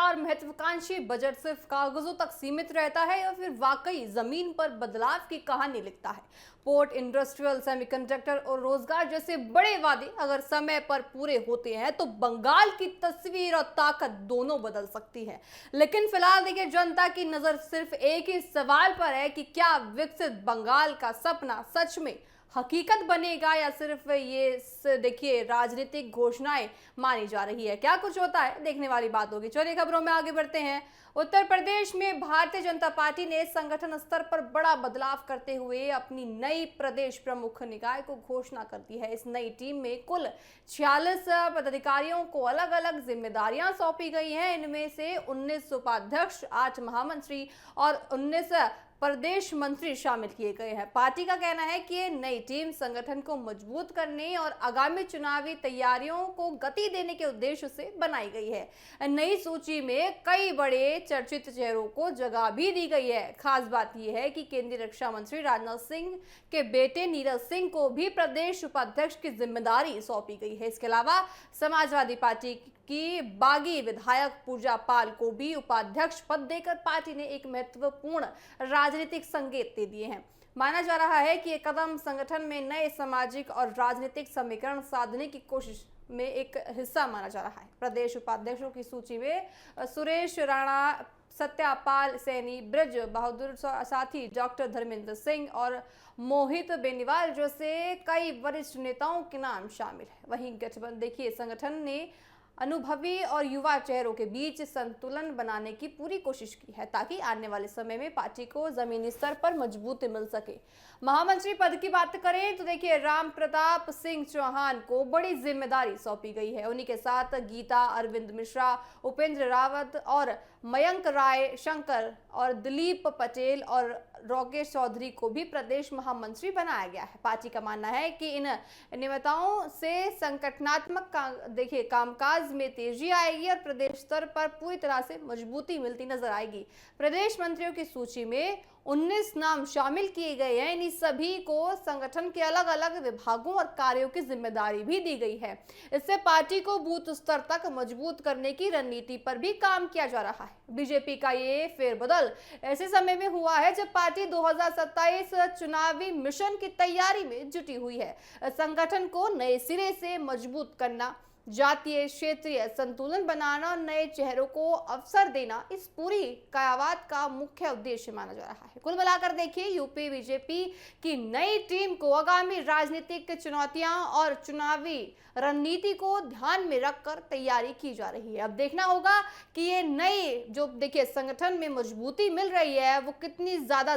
और महत्वाकांक्षी बजट सिर्फ कागजों तक सीमित रहता है या फिर वाकई जमीन पर बदलाव की कहानी लिखता है। पोर्ट, इंडस्ट्रियल, सेमीकंडक्टर और रोजगार जैसे बड़े वादे अगर समय पर पूरे होते हैं तो बंगाल की तस्वीर और ताकत दोनों बदल सकती है। लेकिन फिलहाल देखिए, जनता की नजर सिर्फ एक ही सवाल पर है कि क्या विकसित बंगाल का सपना सच में हकीकत बनेगा या सिर्फ ये देखिए राजनीतिक घोषणाएं मानी जा रही है। क्या कुछ होता है, देखने वाली बात होगी। चलिए खबरों में आगे बढ़ते हैं। उत्तर प्रदेश में भारतीय जनता पार्टी ने संगठन स्तर पर बड़ा बदलाव करते हुए अपनी नई प्रदेश प्रमुख निकाय को घोषणा कर दी है। इस नई टीम में कुल 46 पदाधिकारियों को अलग अलग जिम्मेदारियां सौंपी गई हैं। इनमें से 19 उपाध्यक्ष, 8 महामंत्री और 19 प्रदेश मंत्री शामिल किए गए हैं। पार्टी का कहना है कि ये नई टीम संगठन को मजबूत करने और आगामी चुनावी तैयारियों को गति देने के उद्देश्य से बनाई गई है। नई सूची में कई बड़े चर्चित चेहरों को जगह भी दी गई है। खास बात यह है कि केंद्रीय रक्षा मंत्री राजनाथ सिंह के बेटे नीरज सिंह को भी प्रदेश उपाध्यक्ष की जिम्मेदारी सौंपी गई है। इसके अलावा समाजवादी पार्टी की बागी विधायक पूजा पाल को भी उपाध्यक्ष पद देकर पार्टी ने एक महत्वपूर्ण राजनीतिक संकेत दे दिए हैं। माना जा रहा है कि ये कदम संगठन में नए सामाजिक और राजनीतिक समीकरण साधने की कोशिश में एक हिस्सा माना जा रहा है। प्रदेश उपाध्यक्षों की सूची में सुरेश राणा, सत्यापाल सैनी, ब्रज बहादुर, साथ ही डॉक्टर धर्मेंद्र सिंह और मोहित बेनीवाल जैसे कई वरिष्ठ नेताओं के नाम शामिल है। वहीं गठबंधन देखिए, संगठन ने अनुभवी और युवा चेहरों के बीच संतुलन बनाने की पूरी कोशिश की है ताकि आने वाले समय में पार्टी को जमीनी स्तर पर मजबूती मिल सके। महामंत्री पद की बात करें तो देखिए, राम प्रताप सिंह चौहान को बड़ी जिम्मेदारी सौंपी गई है। उन्हीं के साथ गीता, अरविंद मिश्रा, उपेंद्र रावत और मयंक राय शंकर और दिलीप पटेल और राकेश चौधरी को भी प्रदेश महामंत्री बनाया गया है। पार्टी का मानना है कि इन नियमितों से संगठनात्मक देखिए कामकाज में तेजी आएगी और प्रदेश स्तर पर पूरी तरह से मजबूती मिलती नजर आएगी। प्रदेश मंत्रियों की सूची में 19 नाम शामिल किए गए हैं। इन सभी को संगठन के अलग अलग विभागों और कार्यों की जिम्मेदारी भी दी गई है। इससे पार्टी को बूथ स्तर तक मजबूत करने की रणनीति पर भी काम किया जा रहा है। बीजेपी का ये फेरबदल ऐसे समय में हुआ है जब पार्टी 2027 चुनावी मिशन की तैयारी में जुटी हुई है। संगठन को नए सिरे से मजबूत करना, जातीय क्षेत्रीय संतुलन बनाना और नए चेहरों को अवसर देना इस पूरी कयावत का मुख्य उद्देश्य माना जा रहा है। कुल मिलाकर देखिए, यूपी बीजेपी की नई टीम को आगामी राजनीतिक चुनौतियां और चुनावी रणनीति को ध्यान में रखकर तैयारी की जा रही है। अब देखना होगा कि ये नई जो देखिए संगठन में मजबूती मिल रही है वो कितनी ज्यादा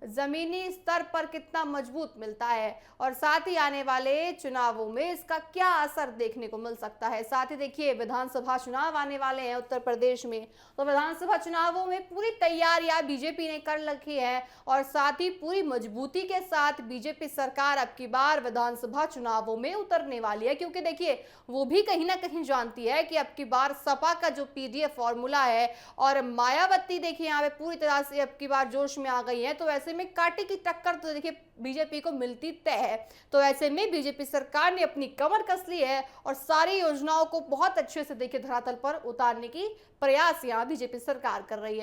जमीनी स्तर पर कितना मजबूत मिलता है और साथ ही आने वाले चुनावों में इसका क्या असर देखने को मिल सकता है। साथ ही देखिए, विधानसभा चुनाव आने वाले हैं उत्तर प्रदेश में, तो विधानसभा चुनावों में पूरी तैयारियां बीजेपी ने कर रखी है और साथ ही पूरी मजबूती के साथ बीजेपी सरकार अब की बार विधानसभा चुनावों में उतरने वाली है। क्योंकि देखिए, वो भी कहीं ना कहीं जानती है कि अब की बार सपा का जो पीडीएफ फॉर्मूला है और मायावती देखिए यहाँ पे पूरी तरह से अब की बार जोश में आ गई है, तो ऐसे में कांटे की टक्कर तो देखिए बीजेपी को मिलती तय है। तो ऐसे में बीजेपी सरकार ने अपनी कमर कस ली है और सारी योजनाओं को बहुत अच्छे से देखिए धरातल पर उतारने की प्रयास यहाँ बीजेपी सरकार कर रही है।